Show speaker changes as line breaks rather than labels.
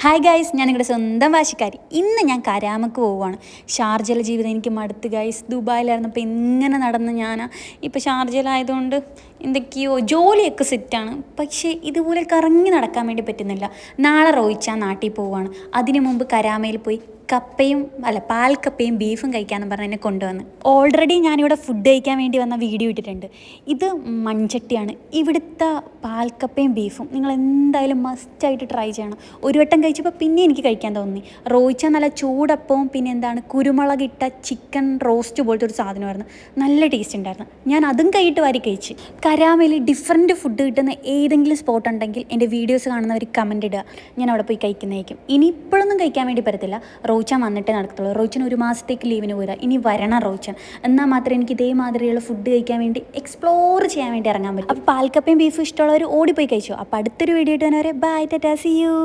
Hi guys, ഞാൻ നിങ്ങളുടെ സ്വന്തം വാശിക്കാരി. ഇന്ന് ഞാൻ കരാമക്ക് പോവുകയാണ്. ഷാർജയിലെ ജീവിതം എനിക്ക് മടുത്ത് ഗൈസ്. ദുബായിലായിരുന്നപ്പോൾ എങ്ങനെ നടന്ന് ഞാൻ ഇപ്പോൾ ഷാർജയിലായതുകൊണ്ട് എന്തൊക്കെയോ ജോലിയൊക്കെ സെറ്റാണ്, പക്ഷേ ഇതുപോലെ കറങ്ങി നടക്കാൻ വേണ്ടി പറ്റുന്നില്ല. നാളെ റോയിച്ച നാട്ടിൽ പോവുകയാണ്. അതിനു മുമ്പ് കരാമയിൽ പോയി പാൽക്കപ്പയും ബീഫും കഴിക്കാമെന്ന് പറഞ്ഞ് എന്നെ കൊണ്ടുവന്ന്. ഓൾറെഡി ഞാനിവിടെ ഫുഡ് കഴിക്കാൻ വേണ്ടി വന്ന വീഡിയോ ഇട്ടിട്ടുണ്ട്. ഇത് മൺചട്ടിയാണ്. ഇവിടുത്തെ പാൽക്കപ്പയും ബീഫും നിങ്ങൾ എന്തായാലും മസ്റ്റായിട്ട് ട്രൈ ചെയ്യണം. ഒരു വട്ടം കഴിച്ചപ്പോൾ പിന്നെ എനിക്ക് കഴിക്കാൻ തോന്നി. റോയിച്ച നല്ല ചൂടപ്പവും പിന്നെ എന്താണ് കുരുമുളകിട്ട ചിക്കൻ റോസ്റ്റ് പോലത്തെ ഒരു സാധനമായിരുന്നു. നല്ല ടേസ്റ്റ് ഉണ്ടായിരുന്നു. ഞാൻ അതും കൈയിട്ട് വാരി കഴിച്ച്. കരാമയിൽ ഡിഫറെൻറ്റ് ഫുഡ് കിട്ടുന്ന ഏതെങ്കിലും സ്പോട്ട് ഉണ്ടെങ്കിൽ എൻ്റെ വീഡിയോസ് കാണുന്നവർ കമൻറ്റ് ഇടുക. ഞാൻ അവിടെ പോയി കഴിക്കുന്നതായിരിക്കും. ഇനി ഇപ്പോഴൊന്നും കഴിക്കാൻ വേണ്ടി പറ്റത്തില്ല. റോയിച്ചാൻ വന്നിട്ടേ നടക്കത്തുള്ളൂ. റോയിച്ചൻ ഒരു മാസത്തേക്ക് ലീവിന് പോരാ. ഇനി വരണം റോയിച്ചൻ. എന്നാൽ മാത്രമേ എനിക്ക് ഇതേമാതിരിയുള്ള ഫുഡ് കഴിക്കാൻ വേണ്ടി എക്സ്പ്ലോർ ചെയ്യാൻ വേണ്ടി ഇറങ്ങാൻ പറ്റും. അപ്പോൾ പാൽക്കപ്പയും ബീഫും ഇഷ്ടമുള്ളവർ ഓടിപ്പോയി കഴിച്ചോ. അപ്പോൾ അടുത്തൊരു വീഡിയോ ഇട്ട് വരെ ബൈ, ടാറ്റാ, സീ യു.